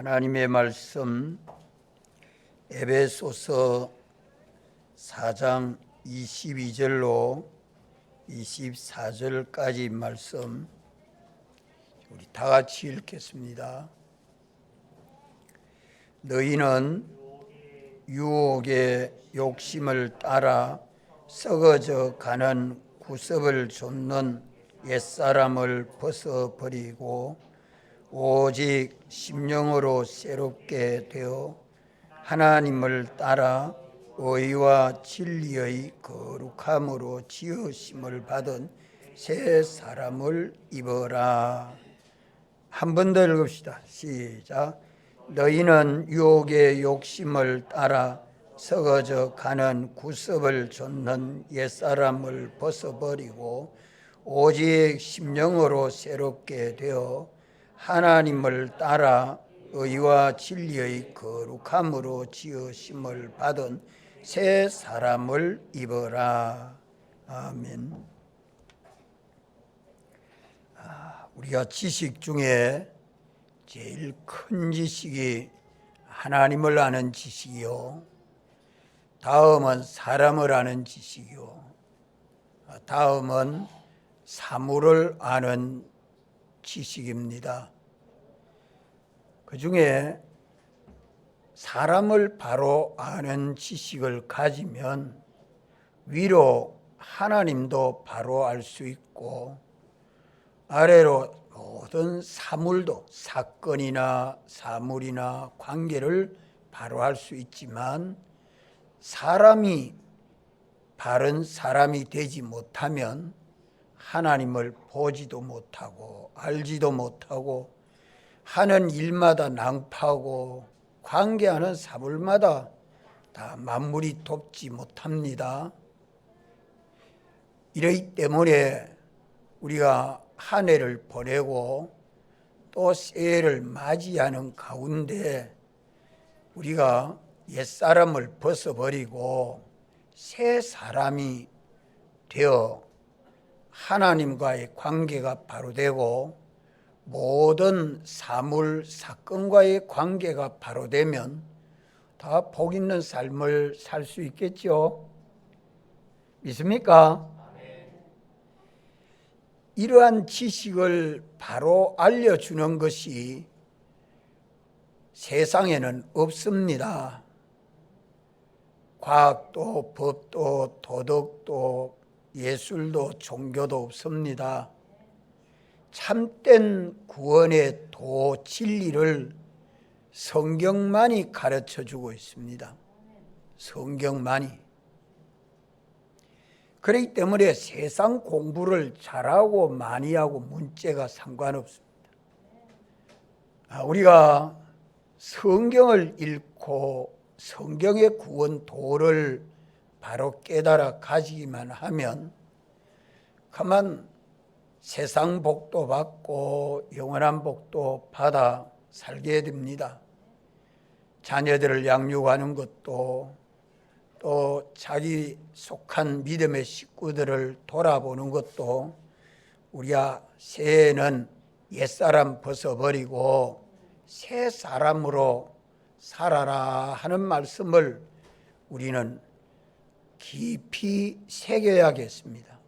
하나님의 말씀 에베소서 4장 22절로 24절까지 말씀 우리 다 같이 읽겠습니다. 너희는 유혹의 욕심을 따라 썩어져 가는 구습을 좇는 옛사람을 벗어버리고 오직 심령으로 새롭게 되어 하나님을 따라 의와 진리의 거룩함으로 지으심을 받은 새 사람을 입어라. 한 번 더 읽읍시다. 시작. 너희는 유혹의 욕심을 따라 썩어져 가는 구습을 좇는 옛사람을 벗어버리고 오직 심령으로 새롭게 되어 하나님을 따라 의와 진리의 거룩함으로 지으심을 받은 새 사람을 입어라. 아멘. 우리가 지식 중에 제일 큰 지식이 하나님을 아는 지식이요, 다음은 사람을 아는 지식이요, 다음은 사물을 아는 지식입니다. 그 중에 사람을 바로 아는 지식을 가지면 위로 하나님도 바로 알 수 있고 아래로 모든 사물도 사건이나 사물이나 관계를 바로 알 수 있지만 사람이 바른 사람이 되지 못하면 하나님을 보지도 못하고 알지도 못하고 하는 일마다 낭파하고 관계하는 사물마다 다 만물이 돕지 못합니다. 이러기 때문에 우리가 한 해를 보내고 또 새해를 맞이하는 가운데 우리가 옛사람을 벗어버리고 새 사람이 되어 하나님과의 관계가 바로 되고 모든 사물, 사건과의 관계가 바로 되면 다 복 있는 삶을 살 수 있겠죠? 믿습니까? 이러한 지식을 바로 알려주는 것이 세상에는 없습니다. 과학도, 법도, 도덕도, 예술도, 종교도 없습니다. 참된 구원의 도, 진리를 성경만이 가르쳐주고 있습니다. 성경만이. 그렇기 때문에 세상 공부를 잘하고 많이 하고 문제가 상관없습니다. 우리가 성경을 읽고 성경의 구원도를 바로 깨달아 가지기만 하면 그만 세상 복도 받고 영원한 복도 받아 살게 됩니다. 자녀들을 양육하는 것도 또 자기 속한 믿음의 식구들을 돌아보는 것도 우리가 새해는 옛사람 벗어버리고 새 사람으로 살아라 하는 말씀을 우리는 깊이 새겨야겠습니다.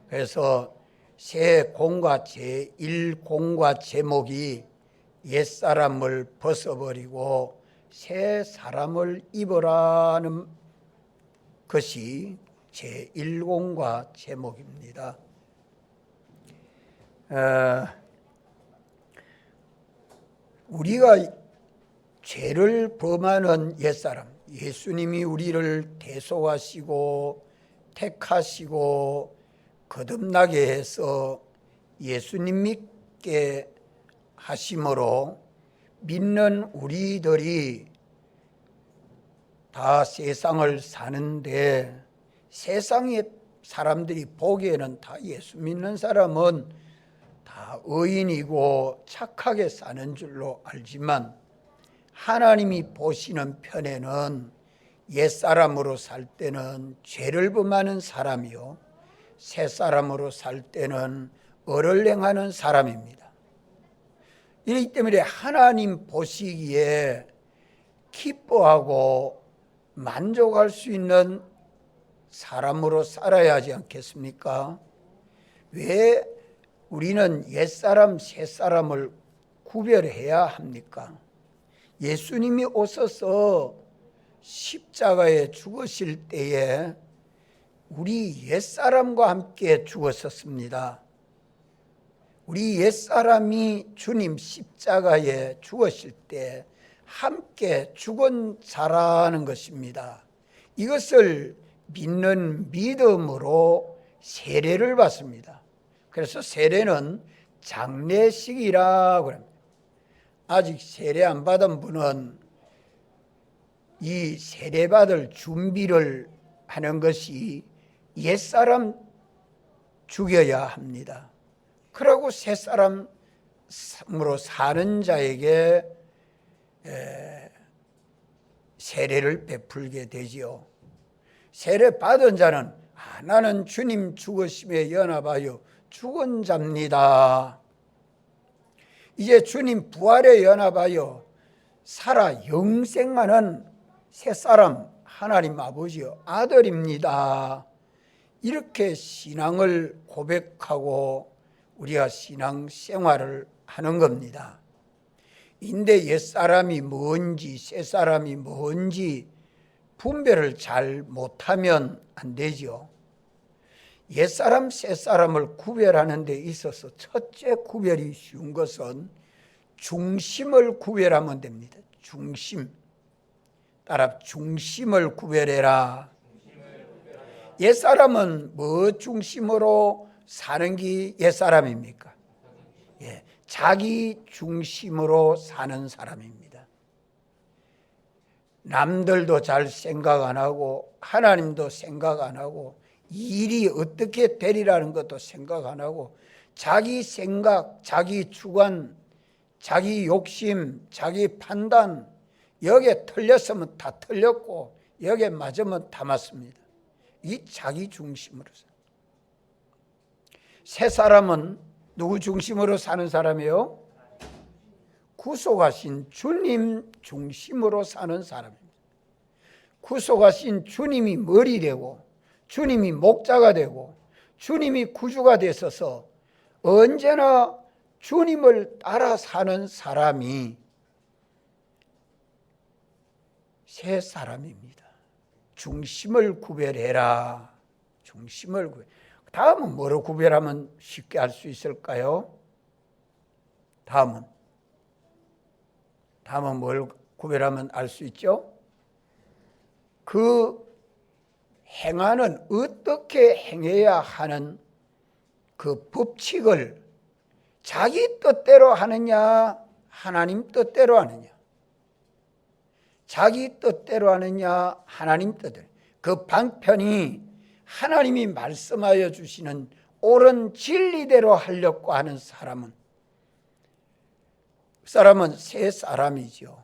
그래서 새 공과 제1공과 제목이 옛사람을 벗어버리고 새 사람을 입으라는 것이 제1공과 제목입니다. 우리가 죄를 범하는 옛사람, 예수님이 우리를 대속하시고 택하시고 거듭나게 해서 예수님 믿게 하심으로 믿는 우리들이 다 세상을 사는데 세상의 사람들이 보기에는 다 예수 믿는 사람은 다 의인이고 착하게 사는 줄로 알지만 하나님이 보시는 편에는 옛사람으로 살 때는 죄를 범하는 사람이요 새사람으로 살 때는 의를 행하는 사람입니다. 이렇기 때문에 하나님 보시기에 기뻐하고 만족할 수 있는 사람으로 살아야 하지 않겠습니까? 왜 우리는 옛사람, 새사람을 구별해야 합니까? 예수님이 오셔서 십자가에 죽으실 때에 우리 옛사람과 함께 죽었었습니다. 우리 옛사람이 주님 십자가에 죽으실 때 함께 죽은 자라는 것입니다. 이것을 믿는 믿음으로 세례를 받습니다. 그래서 세례는 장례식이라고 합니다. 아직 세례 안 받은 분은 이 세례 받을 준비를 하는 것이 옛사람 죽여야 합니다. 그러고 새사람으로 사는 자에게 세례를 베풀게 되지요. 세례 받은 자는 나는 주님 죽으심에 연합하여 죽은 자입니다. 이제 주님 부활에 연합하여 살아 영생하는 새사람 하나님 아버지여 아들입니다. 이렇게 신앙을 고백하고 우리가 신앙 생활을 하는 겁니다. 인데 옛사람이 뭔지 새사람이 뭔지 분별을 잘 못하면 안 되죠. 옛사람 새사람을 구별하는 데 있어서 첫째 구별이 쉬운 것은 중심을 구별하면 됩니다. 중심. 따라 중심을 구별해라. 옛사람은 뭐 중심으로 사는 게 옛사람입니까? 예, 자기 중심으로 사는 사람입니다. 남들도 잘 생각 안 하고 하나님도 생각 안 하고 일이 어떻게 되리라는 것도 생각 안 하고 자기 생각, 자기 주관, 자기 욕심, 자기 판단 여기에 틀렸으면 다 틀렸고 여기에 맞으면 다 맞습니다. 이 자기 중심으로 사. 새 사람은 누구 중심으로 사는 사람이에요? 구속하신 주님 중심으로 사는 사람입니다. 구속하신 주님이 머리 되고 주님이 목자가 되고 주님이 구주가 되셔서 언제나 주님을 따라 사는 사람이 새 사람입니다. 중심을 구별해라. 중심을 구별. 다음은 뭐로 구별하면 쉽게 알 수 있을까요? 다음은 뭘 구별하면 알 수 있죠? 그 행하는 어떻게 행해야 하는 그 법칙을 자기 뜻대로 하느냐 하나님 뜻대로 하느냐 자기 뜻대로 하느냐 하나님 뜻대로 그 방편이 하나님이 말씀하여 주시는 옳은 진리대로 하려고 하는 사람은 그 사람은 새 사람이죠.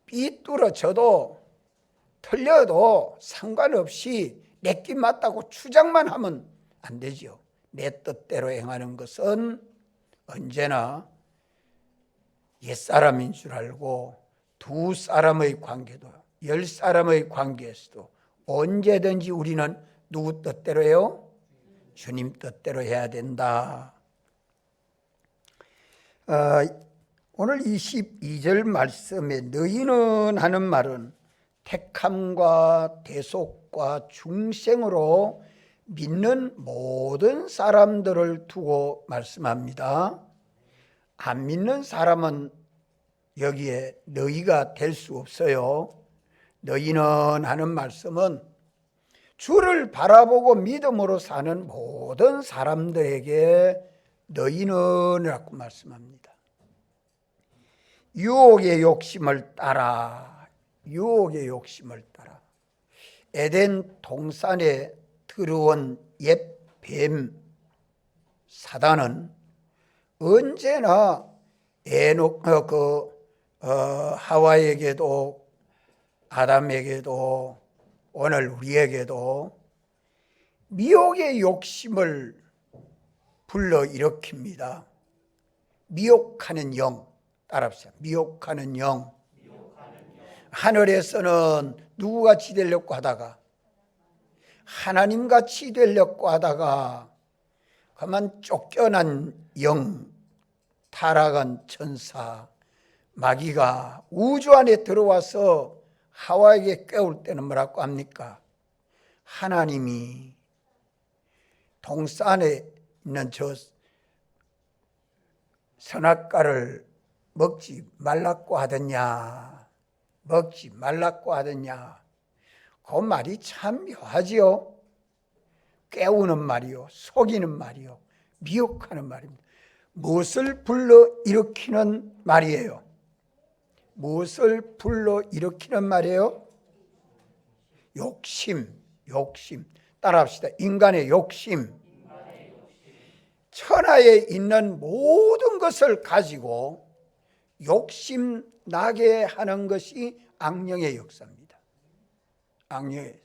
삐뚤어져도 틀려도 상관없이 내끼 맞다고 주장만 하면 안 되죠. 내 뜻대로 행하는 것은 언제나 옛사람인 줄 알고 두 사람의 관계도 10사람의 관계에서도 언제든지 우리는 누구 뜻대로 해요? 주님 뜻대로 해야 된다. 오늘 22절 말씀에 너희는 하는 말은 택함과 대속과 중생으로 믿는 모든 사람들을 두고 말씀합니다. 안 믿는 사람은 여기에 너희가 될 수 없어요. 너희는 하는 말씀은 주를 바라보고 믿음으로 사는 모든 사람들에게 너희는 라고 말씀합니다. 유혹의 욕심을 따라 유혹의 욕심을 따라 에덴 동산에 들어온 옛 뱀 사단은 언제나 하와에게도 아담에게도 오늘 우리에게도 미혹의 욕심을 불러일으킵니다. 미혹하는 영. 따라합시다. 미혹하는 영. 하늘에서는 누구같이 되려고 하다가 하나님같이 되려고 하다가 그만 쫓겨난 영, 타락한 천사 마귀가 우주 안에 들어와서 하와에게 깨울 때는 뭐라고 합니까? 하나님이 동산에 있는 저 선악과를 먹지 말라고 하더냐, 먹지 말라고 하더냐. 그 말이 참 묘하지요. 깨우는 말이요, 속이는 말이요, 미혹하는 말입니다. 무엇을 불러일으키는 말이에요? 무엇을 불러일으키는 말이에요? 욕심, 욕심. 따라합시다. 인간의 욕심. 천하에 있는 모든 것을 가지고 욕심 나게 하는 것이 악령의 역사입니다. 악령의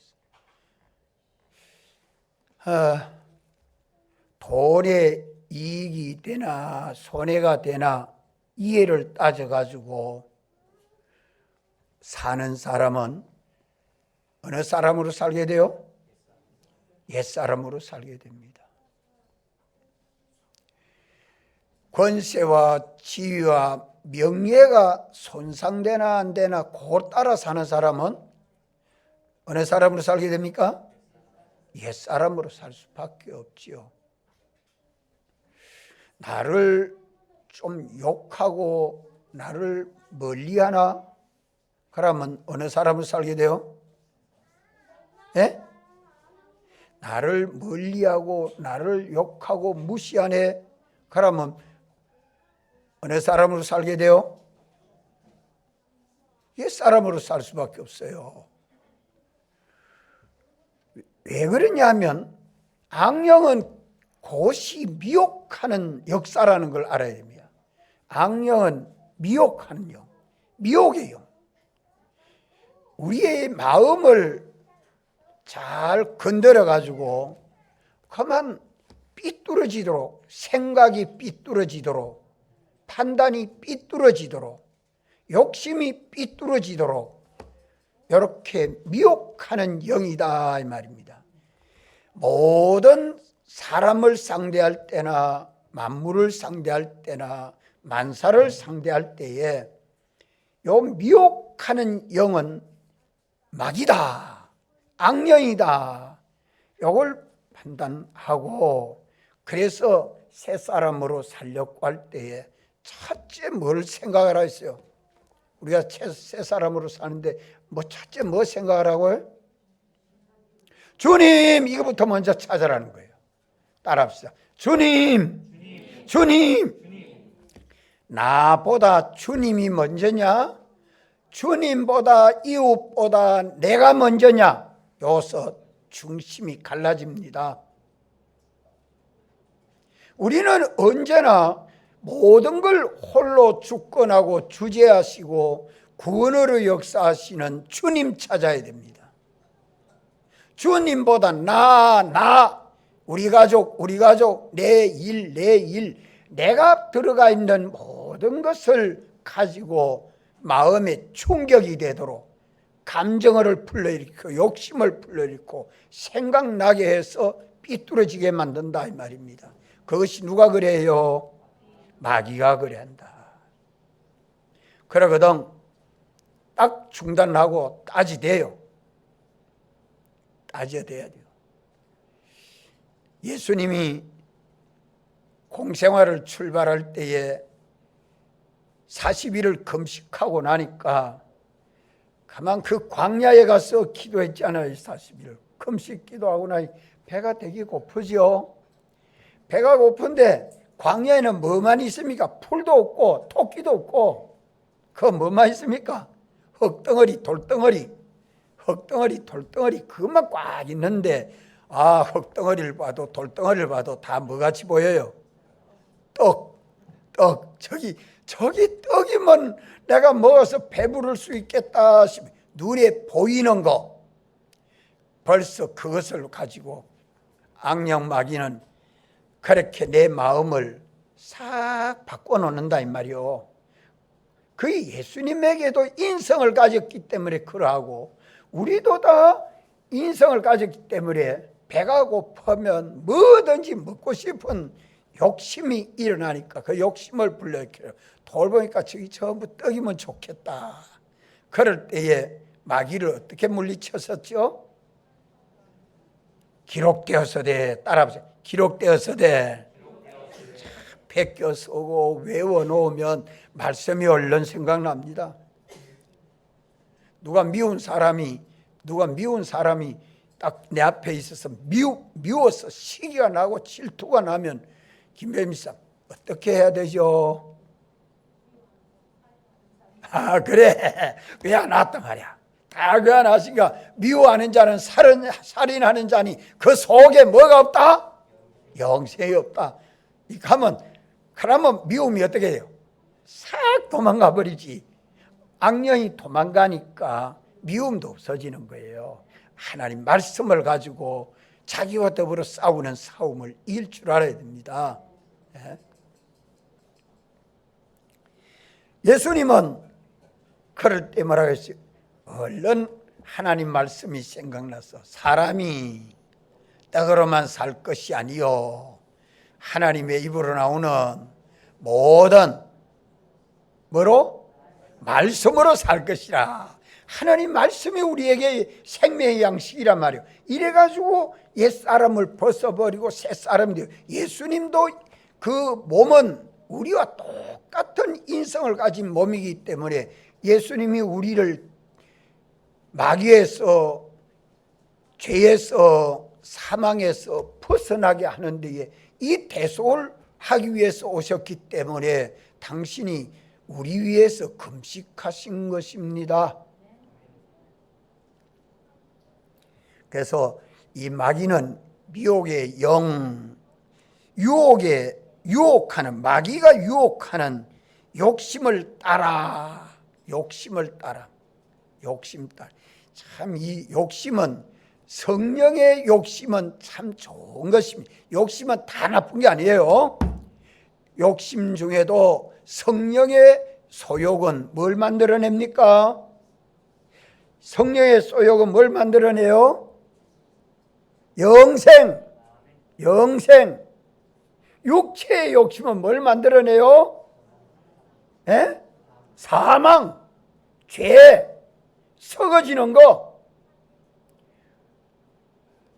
돈에 이익이 되나 손해가 되나 이해를 따져가지고 사는 사람은 어느 사람으로 살게 돼요? 옛사람으로 살게 됩니다. 권세와 지위와 명예가 손상되나 안 되나 그걸 따라 사는 사람은 어느 사람으로 살게 됩니까? 옛사람으로 살 수밖에 없지요. 나를 좀 욕하고 나를 멀리하나? 그러면 어느 사람으로 살게 돼요? 예? 나를 멀리하고 나를 욕하고 무시하네? 그러면 어느 사람으로 살게 돼요? 옛사람으로 살 수밖에 없어요. 왜 그러냐면 악령은 곧이 미혹하는 역사라는 걸 알아야 됩니다. 악령은 미혹하는 영, 미혹의 영. 우리의 마음을 잘 건드려 가지고 그만 삐뚤어지도록, 생각이 삐뚤어지도록, 판단이 삐뚤어지도록, 욕심이 삐뚤어지도록 이렇게 미혹하는 영이다 이 말입니다. 모든 사람을 상대할 때나 만물을 상대할 때나 만사를 상대할 때에 요 미혹하는 영은 마귀다, 악령이다, 요걸 판단하고 그래서 새 사람으로 살려고 할 때에 첫째 뭘 생각하라 했어요? 우리가 새 사람으로 사는데 첫째 뭐 생각하라고요? 주님, 이거부터 먼저 찾아라는 거예요. 따라합시다. 주님, 주님. 나보다 주님이 먼저냐? 주님보다 이웃보다 내가 먼저냐? 여기서 중심이 갈라집니다. 우리는 언제나 모든 걸 홀로 주권하고 주재하시고 구원으로 역사하시는 주님 찾아야 됩니다. 주님보다 우리 가족, 내 일, 내가 들어가 있는 모든 것을 가지고 마음에 충격이 되도록 감정을 불러일으키고 욕심을 불러일으키고 생각나게 해서 삐뚤어지게 만든다 이 말입니다. 그것이 누가 그래요? 마귀가 그래 한다. 그러거든 딱 중단하고 따져야 돼요. 예수님이 공생활을 출발할 때에 40일을 금식하고 나니까 가만 그 광야에 가서 기도했잖아요. 40일을 금식 기도하고 나니 배가 되게 고프죠. 배가 고픈데 광야에는 뭐만 있습니까? 풀도 없고 토끼도 없고 그 뭐만 있습니까? 흙덩어리, 돌덩어리 그것만 꽉 있는데 흙덩어리를 봐도 돌덩어리를 봐도 다 뭐같이 보여요? 떡 저기 떡이면 내가 먹어서 배부를 수 있겠다 싶어 눈에 보이는 거 벌써 그것을 가지고 악령 마귀는 그렇게 내 마음을 싹 바꿔놓는다 이 말이요. 그 예수님에게도 인성을 가졌기 때문에 그러하고 우리도 다 인성을 가졌기 때문에 배가 고프면 뭐든지 먹고 싶은 욕심이 일어나니까 그 욕심을 불러일으켜요. 돌보니까 저기 전부 떡이면 좋겠다. 그럴 때에 마귀를 어떻게 물리쳤었죠? 기록되었으되, 따라하세요. 기록되었으되. 베껴 쓰고 외워놓으면 말씀이 얼른 생각납니다. 누가 미운 사람이 딱 내 앞에 있어서 미워서 시기가 나고 질투가 나면 김배미사 어떻게 해야 되죠? 그래, 왜 안 왔단 말이야. 다 그 안 하시니까 미워하는 자는 살인하는 자니 그 속에 뭐가 없다? 영생이 없다. 그러면 미움이 어떻게 돼요? 싹 도망가 버리지. 악령이 도망가니까 미움도 없어지는 거예요. 하나님 말씀을 가지고 자기와 더불어 싸우는 싸움을 이길 줄 알아야 됩니다. 예수님은 그럴 때 뭐라고 했어요? 얼른 하나님 말씀이 생각나서 사람이 떡으로만 살 것이 아니요 하나님의 입으로 나오는 모든 뭐로? 말씀으로 살 것이라. 하나님 말씀이 우리에게 생명의 양식이란 말이에요. 이래가지고 옛사람을 벗어버리고 새사람이 돼요. 예수님도 그 몸은 우리와 똑같은 인성을 가진 몸이기 때문에 예수님이 우리를 마귀에서 죄에서 사망에서 벗어나게 하는 데에 이 대속을 하기 위해서 오셨기 때문에 당신이 우리 위해서 금식하신 것입니다. 그래서 이 마귀는 미혹의 영, 마귀가 유혹하는 욕심을 따라. 참 이 욕심은 성령의 욕심은 참 좋은 것입니다. 욕심은 다 나쁜 게 아니에요. 욕심 중에도 성령의 소욕은 뭘 만들어냅니까? 성령의 소욕은 뭘 만들어내요? 영생. 육체의 욕심은 뭘 만들어내요? 사망, 죄, 썩어지는 거.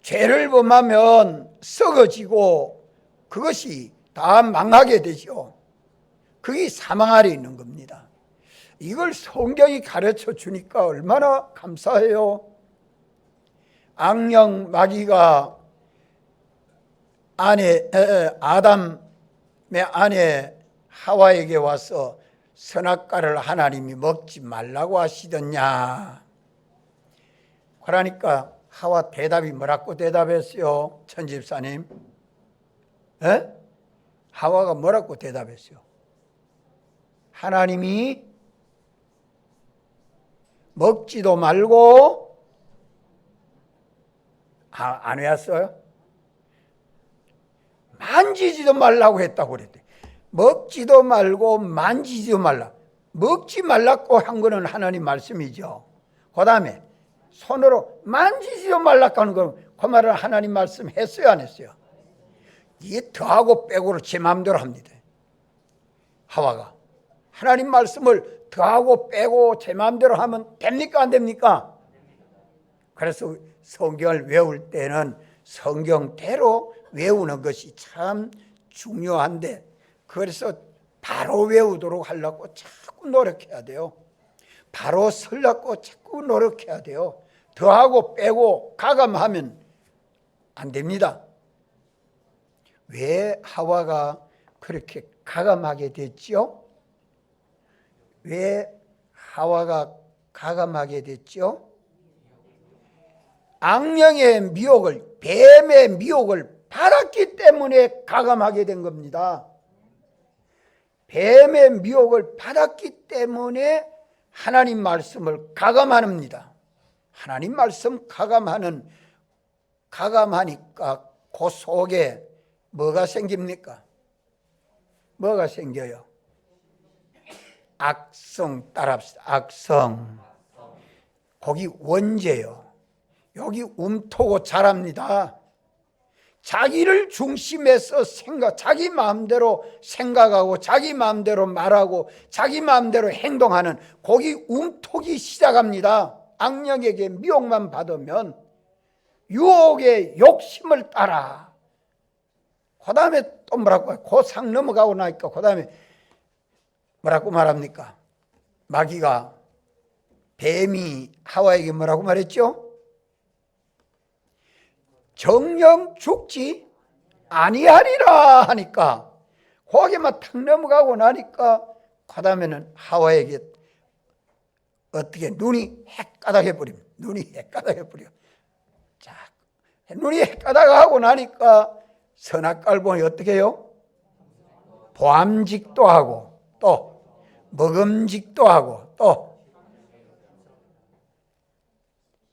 죄를 범하면 썩어지고 그것이 다 망하게 되죠. 그게 사망 아래 있는 겁니다. 이걸 성경이 가르쳐 주니까 얼마나 감사해요. 악령 마귀가 아담의 아내 하와에게 와서 선악과를 하나님이 먹지 말라고 하시더냐. 그러니까 하와 대답이 뭐라고 대답했어요? 천집사님. 하와가 뭐라고 대답했어요? 하나님이 먹지도 말고 안 외웠어요? 만지지도 말라고 했다고 그랬대. 먹지도 말고 만지지도 말라. 먹지 말라고 한 거는 하나님 말씀이죠. 그 다음에 손으로 만지지도 말라고 하는 건 그 말은 하나님 말씀 했어요, 안 했어요? 이게 더하고 빼고를 제 마음대로 합니다. 하와가 하나님 말씀을 더하고 빼고 제 마음대로 하면 됩니까, 안 됩니까? 그래서 성경을 외울 때는 성경대로 외우는 것이 참 중요한데, 그래서 바로 외우도록 하려고 자꾸 노력해야 돼요. 바로 쓰려고 자꾸 노력해야 돼요. 더하고 빼고 가감하면 안 됩니다. 왜 하와가 그렇게 가감하게 됐죠? 왜 하와가 가감하게 됐죠? 악령의 미혹을, 뱀의 미혹을 받았기 때문에 가감하게 된 겁니다. 뱀의 미혹을 받았기 때문에 하나님 말씀을 가감합니다. 하나님 말씀 가감하니까 그 속에 뭐가 생깁니까? 뭐가 생겨요? 악성 따라합시다. 악성. 거기 원죄요. 여기 움토고 자랍니다. 자기를 중심에서 자기 마음대로 생각하고 자기 마음대로 말하고 자기 마음대로 행동하는 거기 움톡이 시작합니다. 악령에게 미혹만 받으면 유혹의 욕심을 따라. 그 다음에 또 뭐라고 해요? 그 상 넘어가고 나니까 그 다음에 뭐라고 말합니까? 마귀가, 뱀이 하와에게 뭐라고 말했죠? 정령 죽지 아니하리라 하니까 거기만 탁 넘어가고 나니까 그 다음에는 하와에게 어떻게 눈이 헷가닥해 버립니다. 눈이 헷가닥해 버려. 자, 눈이 헷가닥하고 나니까 선악과를 어떻게 해요? 보암직도 하고 또 먹음직도 하고 또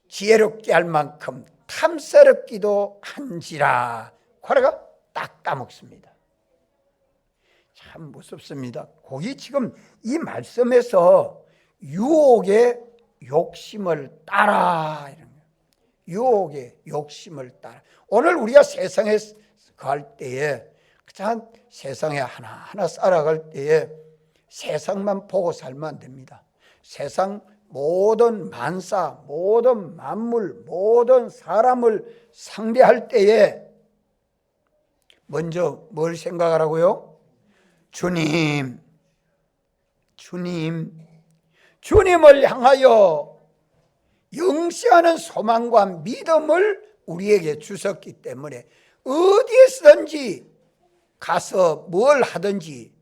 지혜롭게 할 만큼 탐스럽기도 한지라. 그래가 딱 까먹습니다. 참 무섭습니다. 거기 지금 이 말씀에서 유혹의 욕심을 따라 이런 거예요. 유혹의 욕심을 따라. 오늘 우리가 세상에 갈 때에 참 세상에 하나하나 살아갈 때에 세상만 보고 살면 안 됩니다. 세상 모든 만사, 모든 만물, 모든 사람을 상대할 때에 먼저 뭘 생각하라고요? 주님을 향하여 영시하는 소망과 믿음을 우리에게 주셨기 때문에 어디에서든지 가서 뭘 하든지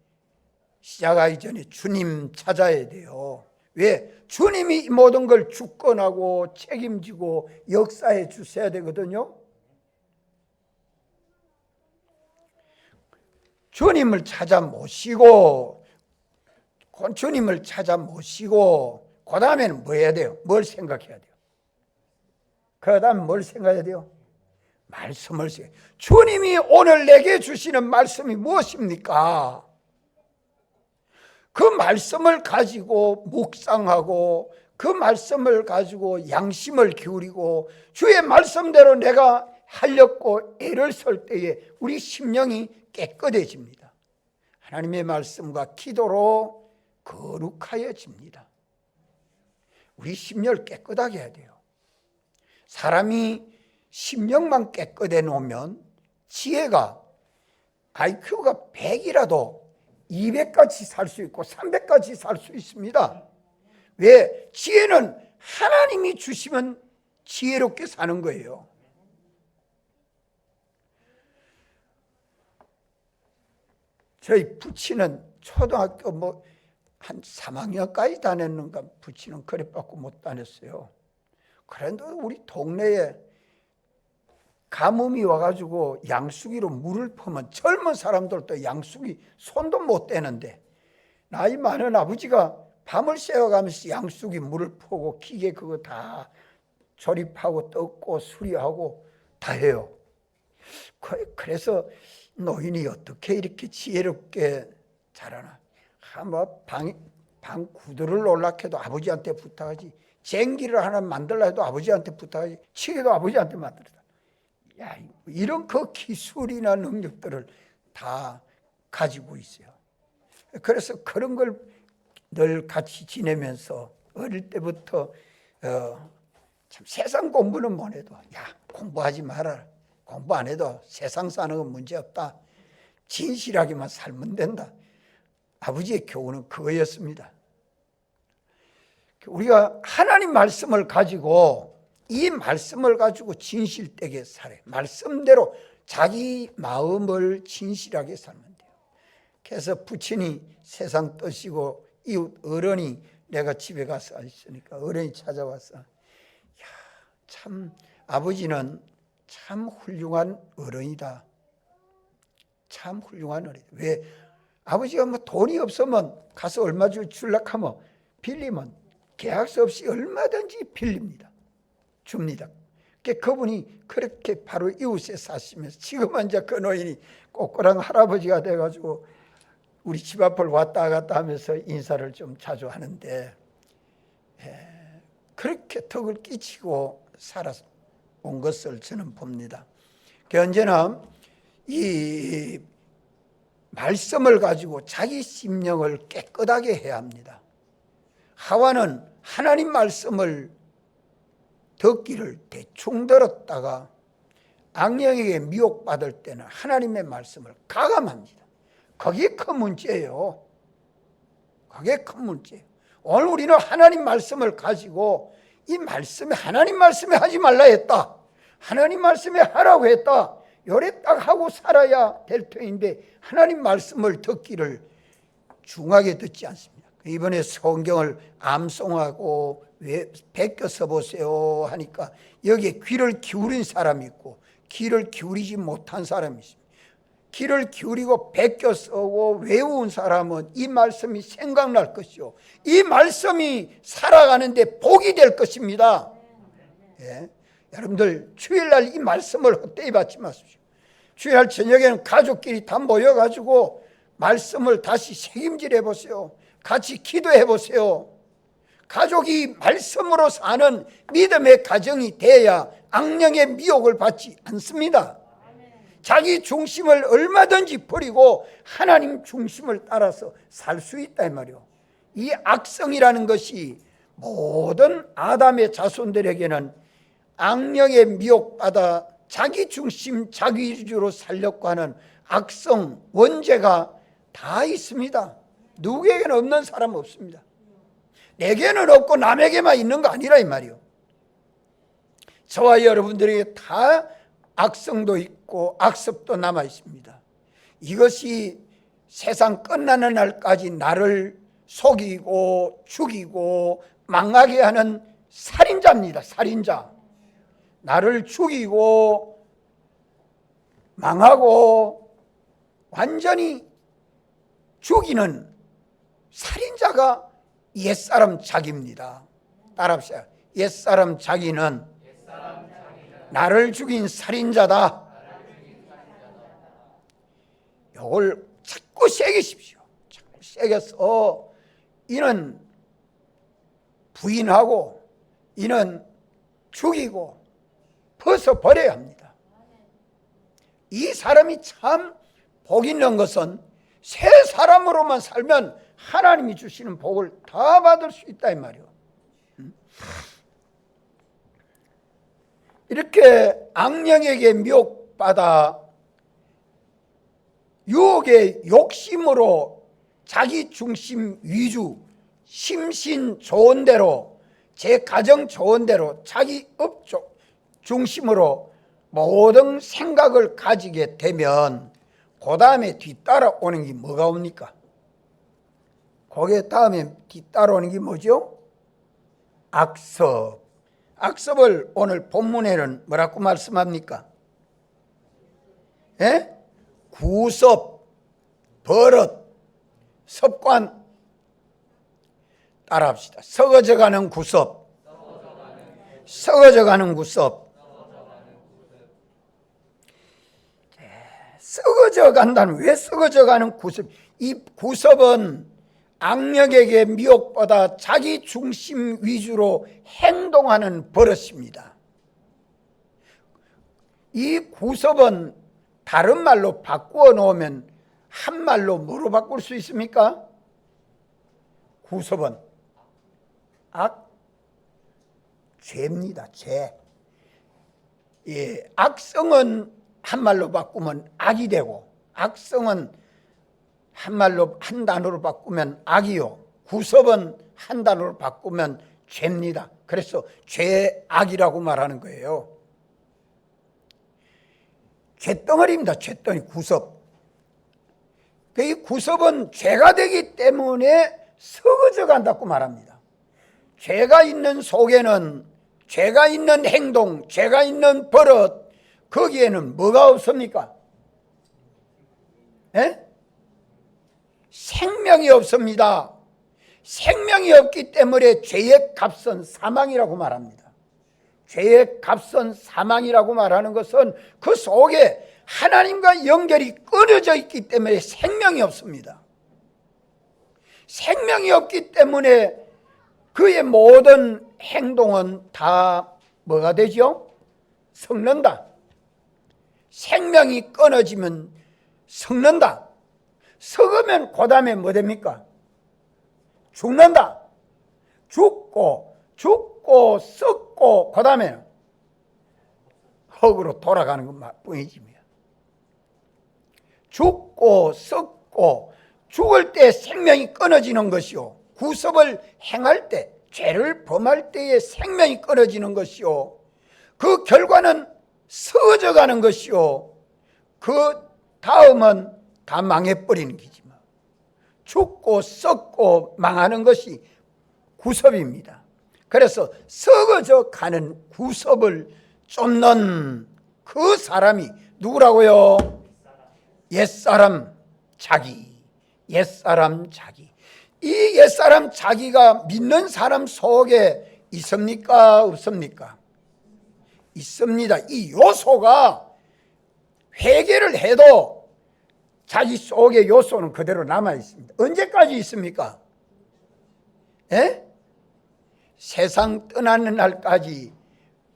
시작하기 전에 주님 찾아야 돼요. 왜? 주님이 이 모든 걸 주권하고 책임지고 역사해 주셔야 되거든요. 주님을 찾아 모시고 그 다음에는 뭐 해야 돼요? 뭘 생각해야 돼요? 그 다음에 뭘 생각해야 돼요? 말씀을 생각해야 돼요. 주님이 오늘 내게 주시는 말씀이 무엇입니까? 그 말씀을 가지고 묵상하고 그 말씀을 가지고 양심을 기울이고 주의 말씀대로 내가 하려고 애를 쓸 때에 우리 심령이 깨끗해집니다. 하나님의 말씀과 기도로 거룩하여집니다. 우리 심령을 깨끗하게 해야 돼요. 사람이 심령만 깨끗해 놓으면 지혜가 IQ가 100이라도 200까지 살 수 있고 300까지 살 수 있습니다. 왜? 지혜는 하나님이 주시면 지혜롭게 사는 거예요. 저희 부친은 초등학교 한 3학년까지 다녔는가 부친은 그래갖고 못 다녔어요. 그런데 우리 동네에 가뭄이 와가지고 양수기로 물을 퍼면 젊은 사람들도 양수기 손도 못 대는데 나이 많은 아버지가 밤을 새워가면서 양수기 물을 퍼고 기계 그거 다 조립하고 뜯고 수리하고 다 해요. 그래서 노인이 어떻게 이렇게 지혜롭게 자라나. 방 구두를 놀라켜도 아버지한테 부탁하지, 쟁기를 하나 만들라 해도 아버지한테 부탁하지, 치기도 아버지한테 만들다. 야, 이런 그 기술이나 능력들을 다 가지고 있어요. 그래서 그런 걸 늘 같이 지내면서 어릴 때부터 참 세상 공부는 못 해도 야, 공부하지 마라. 공부 안 해도 세상 사는 건 문제없다. 진실하게만 살면 된다. 아버지의 교훈은 그거였습니다. 우리가 하나님 말씀을 가지고 이 말씀을 가지고 진실되게 살아요. 말씀대로 자기 마음을 진실하게 살면 돼요. 그래서 부친이 세상 떠시고 이웃 어른이 내가 집에 가서 있으니까 어른이 찾아와서 야, 참 아버지는 참 훌륭한 어른이다. 참 훌륭한 어른이다. 왜? 아버지가 돈이 없으면 가서 얼마 줄라 하면 빌리면 계약서 없이 얼마든지 빌립니다. 줍니다. 그분이 그렇게 바로 이웃에 사시면서 지금은 이제 그 노인이 꼬꾸랑 할아버지가 돼가지고 우리 집 앞을 왔다 갔다 하면서 인사를 좀 자주 하는데 그렇게 덕을 끼치고 살아온 것을 저는 봅니다. 언제나 이 말씀을 가지고 자기 심령을 깨끗하게 해야 합니다. 하와는 하나님 말씀을 듣기를 대충 들었다가 악령에게 미혹받을 때는 하나님의 말씀을 가감합니다. 그게 큰 문제예요. 그게 큰 문제예요. 오늘 우리는 하나님 말씀을 가지고 이 말씀에 하나님 말씀에 하지 말라 했다, 하나님 말씀에 하라고 했다, 요래 딱 하고 살아야 될 터인데 하나님 말씀을 듣기를 중하게 듣지 않습니다. 이번에 성경을 암송하고 왜 베껴 써보세요 하니까 여기에 귀를 기울인 사람이 있고 귀를 기울이지 못한 사람이 있습니다. 귀를 기울이고 베껴 쓰고 외운 사람은 이 말씀이 생각날 것이요, 이 말씀이 살아가는데 복이 될 것입니다. 예. 여러분들 주일날 이 말씀을 헛되이 받지 마십시오. 주일날 저녁에는 가족끼리 다 모여가지고 말씀을 다시 새김질해 보세요. 같이 기도해 보세요. 가족이 말씀으로 사는 믿음의 가정이 돼야 악령의 미혹을 받지 않습니다. 자기 중심을 얼마든지 버리고 하나님 중심을 따라서 살 수 있다 이 말이요. 이 악성이라는 것이 모든 아담의 자손들에게는 악령에 미혹받아 자기 중심 자기 위주로 살려고 하는 악성 원죄가 다 있습니다. 누구에게는 없는 사람 없습니다. 내게는 없고 남에게만 있는 거 아니라 이 말이요. 저와 여러분들에게 다 악성도 있고 악습도 남아 있습니다. 이것이 세상 끝나는 날까지 나를 속이고 죽이고 망하게 하는 살인자입니다. 살인자. 나를 죽이고 망하고 완전히 죽이는 살인자가 옛사람 자기입니다. 따라합시다. 옛사람 자기는 나를 죽인 살인자다. 이걸 자꾸 새기십시오. 자꾸 새겨서 이는 부인하고 이는 죽이고 벗어버려야 합니다. 이 사람이 참 복 있는 것은 새 사람으로만 살면 하나님이 주시는 복을 다 받을 수 있다 이 말이요. 이렇게 악령에게 미혹받아 유혹의 욕심으로 자기 중심 위주, 심신 좋은 대로, 제 가정 좋은 대로 자기 업 중심으로 모든 생각을 가지게 되면 그 다음에 뒤따라오는 게 뭐가 옵니까? 거기에 다음에 뒤따라오는 게 뭐죠? 악습. 악습을 오늘 본문에는 뭐라고 말씀합니까? 예? 구습, 버릇, 습관. 따라합시다. 썩어져가는 구습. 썩어져가는 구습. 썩어져 간다는, 왜 썩어져 가는 구습? 이 구습은 악령에게 미혹받아 자기 중심 위주로 행동하는 버릇입니다. 이 구습은 다른 말로 바꾸어 놓으면 한 말로 뭐로 바꿀 수 있습니까? 구습은 죄입니다. 죄. 예, 악성은 한 말로 바꾸면 악이 되고, 악성은 한 말로 한 단어로 바꾸면 악이요, 구습은 한 단어로 바꾸면 죄입니다. 그래서 죄악이라고 말하는 거예요. 죄덩어리입니다. 죄덩어리. 구습. 이 구습은 죄가 되기 때문에 썩어져 간다고 말합니다. 죄가 있는 속에는 죄가 있는 행동, 죄가 있는 버릇, 거기에는 뭐가 없습니까? 예? 생명이 없습니다. 생명이 없기 때문에 죄의 값은 사망이라고 말합니다. 죄의 값은 사망이라고 말하는 것은 그 속에 하나님과 연결이 끊어져 있기 때문에 생명이 없습니다. 생명이 없기 때문에 그의 모든 행동은 다 뭐가 되죠? 썩는다. 생명이 끊어지면 썩는다. 썩으면 그 다음에 뭐 됩니까? 죽는다. 죽고 썩고 그 다음에 흙으로 돌아가는 것뿐이지. 죽고 썩고 죽을 때 생명이 끊어지는 것이요, 구습을 행할 때, 죄를 범할 때에 생명이 끊어지는 것이요, 그 결과는 썩어져 가는 것이요, 그 다음은 다 망해버리는 기지만, 죽고 썩고 망하는 것이 구습입니다. 그래서 썩어져 가는 구습을 쫓는 그 사람이 누구라고요? 옛사람 자기. 옛사람 자기. 이 옛사람 자기가 믿는 사람 속에 있습니까? 없습니까? 있습니다. 이 요소가 회개를 해도 자기 속의 요소는 그대로 남아 있습니다. 언제까지 있습니까? 예? 세상 떠나는 날까지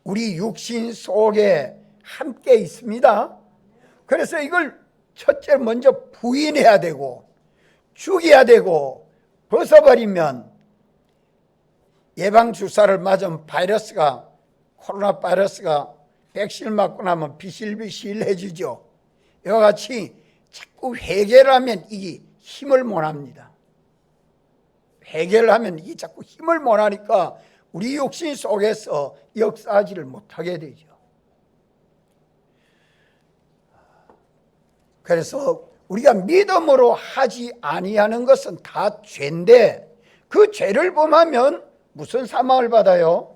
우리 육신 속에 함께 있습니다. 그래서 이걸 첫째 먼저 부인해야 되고 죽여야 되고, 벗어버리면 예방주사를 맞은 바이러스가, 코로나 바이러스가 백신 맞고 나면 비실비실해지죠. 이와 같이 자꾸 회개를 하면 이게 힘을 못 합니다. 회개를 하면 이게 자꾸 힘을 못 하니까 우리 육신 속에서 역사하지를 못하게 되죠. 그래서 우리가 믿음으로 하지 아니하는 것은 다 죄인데, 그 죄를 범하면 무슨 사망을 받아요?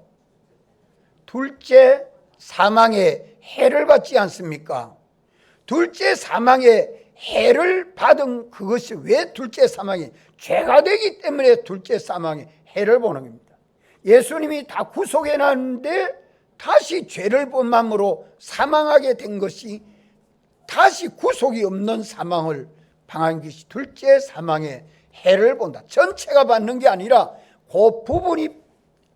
둘째 사망의 해를 받지 않습니까? 둘째 사망의 해를 받은 그것이 왜 둘째 사망이 죄가 되기 때문에 둘째 사망의 해를 보는 겁니다. 예수님이 다 구속해 놨는데 다시 죄를 범함으로 사망하게 된 것이, 다시 구속이 없는 사망을 당한 것이 둘째 사망의 해를 본다. 전체가 받는 게 아니라 그 부분이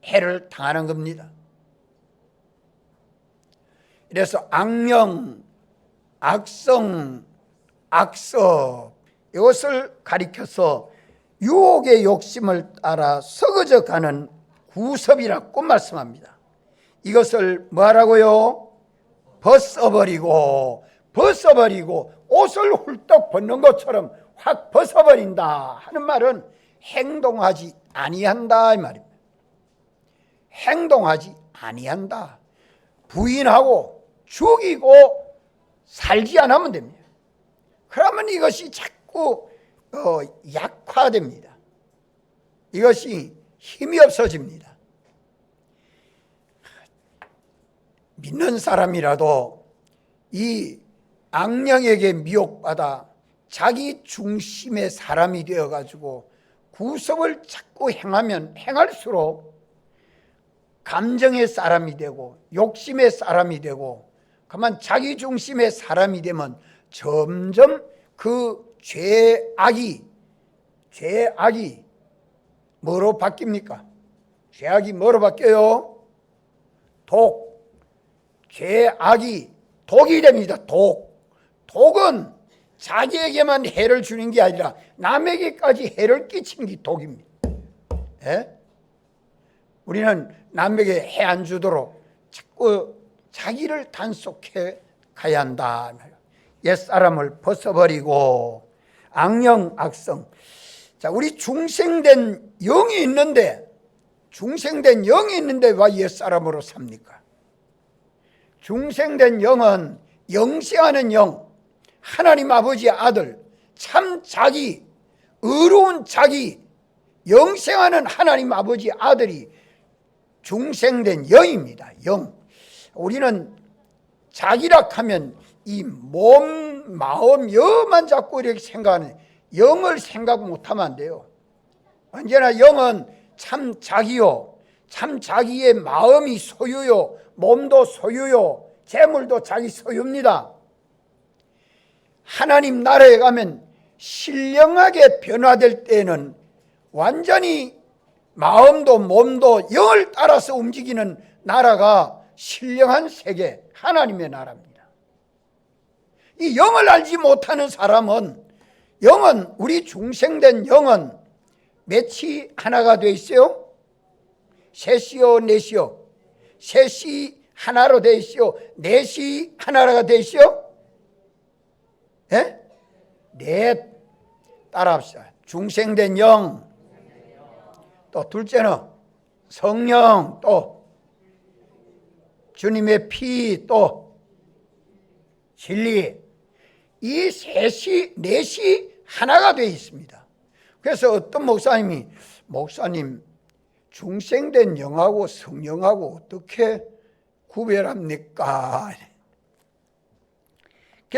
해를 당하는 겁니다. 그래서 악령, 악성, 악섭, 이것을 가리켜서 유혹의 욕심을 따라 썩어져 가는 구섭이라고 말씀합니다. 이것을 뭐하라고요? 벗어버리고 옷을 훌떡 벗는 것처럼 확 벗어버린다 하는 말은 행동하지 아니한다 이 말입니다. 행동하지 아니한다. 부인하고 죽이고 살지 않으면 됩니다. 그러면 이것이 자꾸 약화됩니다. 이것이 힘이 없어집니다. 믿는 사람이라도 이 악령에게 미혹받아 자기 중심의 사람이 되어가지고 구섭을 자꾸 행하면 행할수록 감정의 사람이 되고 욕심의 사람이 되고, 그만 자기 중심의 사람이 되면 점점 그 죄악이 뭐로 바뀝니까? 죄악이 뭐로 바뀌어요? 죄악이 독이 됩니다. 독은 자기에게만 해를 주는 게 아니라 남에게까지 해를 끼치는 게 독입니다. 예? 우리는 남에게 해 안 주도록 자꾸 자기를 단속해 가야 한다. 옛사람을 벗어버리고 악령, 악성. 자, 우리 중생된 영이 있는데 왜 옛사람으로 삽니까? 중생된 영은 영생하는 영, 하나님 아버지의 아들, 참 자기, 의로운 자기, 영생하는 하나님 아버지의 아들이 중생된 영입니다. 영. 우리는 자기라 하면 이 몸, 마음, 여만 자꾸 이렇게 생각하는, 영을 생각 못하면 안 돼요. 언제나 영은 참 자기요, 참 자기의 마음이 소유요, 몸도 소유요, 재물도 자기 소유입니다. 하나님 나라에 가면 신령하게 변화될 때에는 완전히 마음도 몸도 영을 따라서 움직이는 나라가 신령한 세계, 하나님의 나라입니다. 이 영을 알지 못하는 사람은, 영은, 우리 중생된 영은 몇이 하나가 돼 있어요? 셋이요, 넷이요? 셋이 하나로 돼 있어요? 넷이 하나가 돼 있어요? 예? 넷. 따라합시다. 중생된 영, 또 둘째는 성령, 또 주님의 피, 또 진리. 이 셋이, 넷이 하나가 되어 있습니다. 그래서 어떤 목사님이, 목사님, 중생된 영하고 성령하고 어떻게 구별합니까?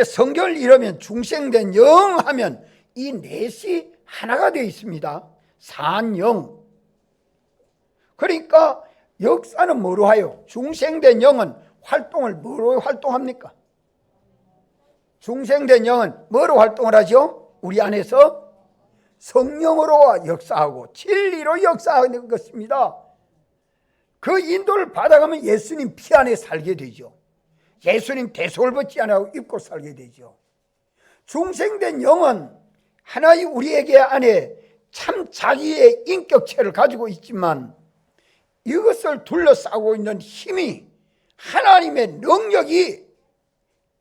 성경을 읽으면 중생된 영 하면 이 넷이 하나가 되어 있습니다. 산영. 그러니까 역사는 뭐로 하요? 중생된 영은 활동을 뭐로 활동합니까? 중생된 영은 뭐로 활동을 하죠? 우리 안에서 성령으로 역사하고 진리로 역사하는 것입니다. 그 인도를 받아가면 예수님 피 안에 살게 되죠. 예수님 대속을 받지 않고 입고 살게 되죠. 중생된 영은 하나의 우리에게 안에 참 자기의 인격체를 가지고 있지만 이것을 둘러싸고 있는 힘이, 하나님의 능력이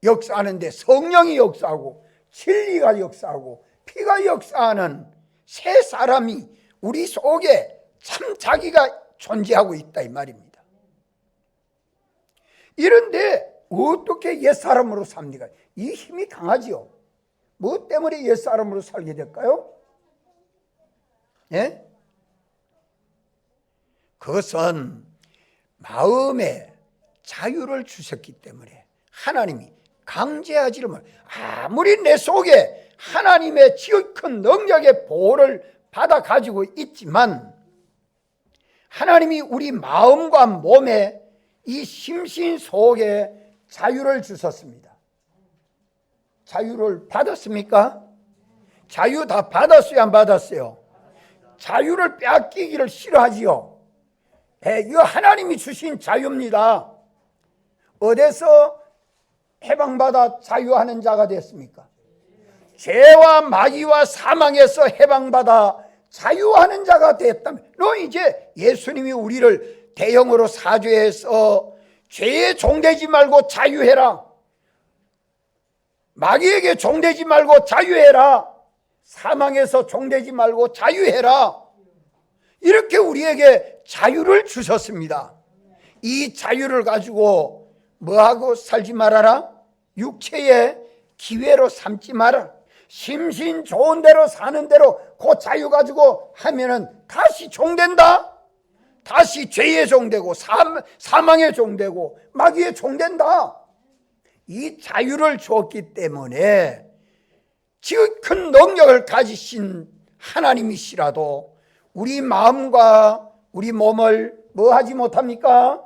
역사하는데, 성령이 역사하고 진리가 역사하고 피가 역사하는 세 사람이 우리 속에 참 자기가 존재하고 있다 이 말입니다. 이런데 어떻게 옛사람으로 삽니까? 이 힘이 강하지요. 뭐 때문에 옛사람으로 살게 될까요? 예? 그것은 마음에 자유를 주셨기 때문에 하나님이 강제하지를 말. 아무리 내 속에 하나님의 지극한 능력의 보호를 받아 가지고 있지만 하나님이 우리 마음과 몸에 이 심신 속에 자유를 주셨습니다. 자유를 받았습니까? 자유 다 받았어요, 안 받았어요? 자유를 빼앗기기를 싫어하지요. 이거 하나님이 주신 자유입니다. 어디서 해방받아 자유하는 자가 됐습니까? 죄와 마귀와 사망에서 해방받아 자유하는 자가 됐다면, 너 이제 예수님이 우리를 대형으로 사죄해서 죄에 종되지 말고 자유해라, 마귀에게 종되지 말고 자유해라, 사망에서 종되지 말고 자유해라, 이렇게 우리에게 자유를 주셨습니다. 이 자유를 가지고 뭐하고 살지 말아라? 육체의 기회로 삼지 마라. 심신 좋은 대로 사는 대로 그 자유 가지고 하면은 다시 종된다. 다시 죄에 종되고 사망에 종되고 마귀에 종된다. 이 자유를 줬기 때문에 지극한 능력을 가지신 하나님이시라도 우리 마음과 우리 몸을 뭐 하지 못합니까?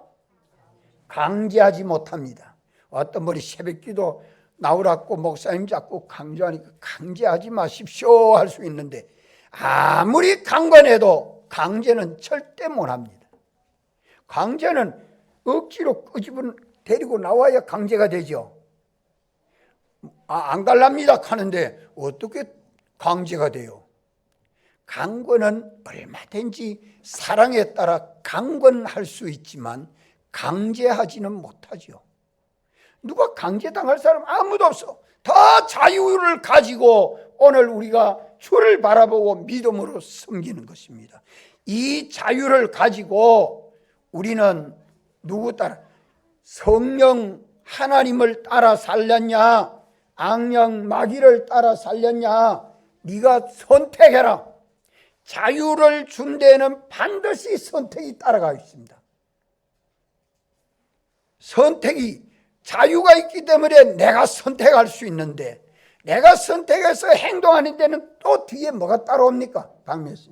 강제하지 못합니다. 어떤 분이 새벽기도 나오라고 목사님 자꾸 강조하니까 강제하지 마십시오 할 수 있는데, 아무리 강권해도 강제는 절대 못합니다. 강제는 억지로 끄집어 데리고 나와야 강제가 되죠. 안 갈랍니다 하는데 어떻게 강제가 돼요? 강권은 얼마든지 사랑에 따라 강권할 수 있지만 강제하지는 못하죠. 누가 강제당할 사람 아무도 없어. 다 자유를 가지고 오늘 우리가 주를 바라보고 믿음으로 섬기는 것입니다. 이 자유를 가지고 우리는 누구 따라, 성령 하나님을 따라 살렸냐, 악령 마귀를 따라 살렸냐, 네가 선택해라. 자유를 준 데는 반드시 선택이 따라가 있습니다. 선택이, 자유가 있기 때문에 내가 선택할 수 있는데, 내가 선택해서 행동하는 데는 또 뒤에 뭐가 따라옵니까? 박명수,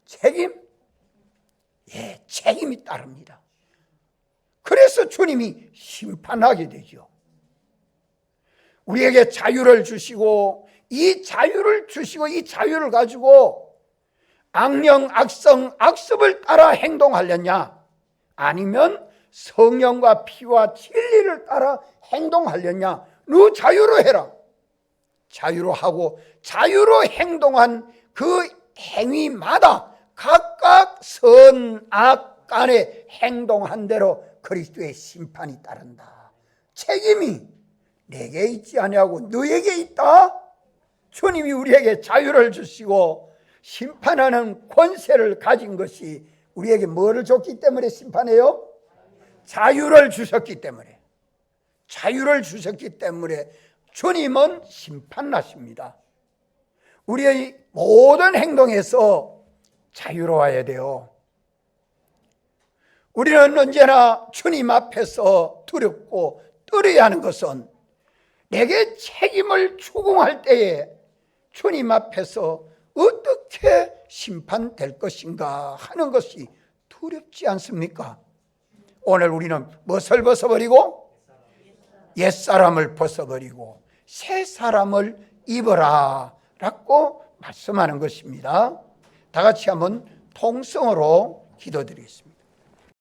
책임? 예, 책임이 따릅니다. 그래서 주님이 심판하게 되죠. 우리에게 자유를 주시고 이 자유를 가지고 악령, 악성, 악습을 따라 행동하려냐? 아니면 성령과 피와 진리를 따라 행동하려냐? 너 자유로 해라. 자유로 하고 자유로 행동한 그 행위마다 각각 선악 간에 행동한 대로 그리스도의 심판이 따른다. 책임이 내게 있지 아니하고 너에게 있다. 주님이 우리에게 자유를 주시고 심판하는 권세를 가진 것이 우리에게 뭐를 줬기 때문에 심판해요? 자유를 주셨기 때문에. 자유를 주셨기 때문에 주님은 심판하십니다. 우리의 모든 행동에서 자유로워야 돼요. 우리는 언제나 주님 앞에서 두렵고 떨어야 하는 것은 내게 책임을 추궁할 때에 주님 앞에서 어떻게 심판될 것인가 하는 것이 두렵지 않습니까? 오늘 우리는 무엇을 벗어버리고? 옛사람을 벗어버리고 새 사람을 입어라 라고 말씀하는 것입니다. 다 같이 한번 통성으로 기도드리겠습니다.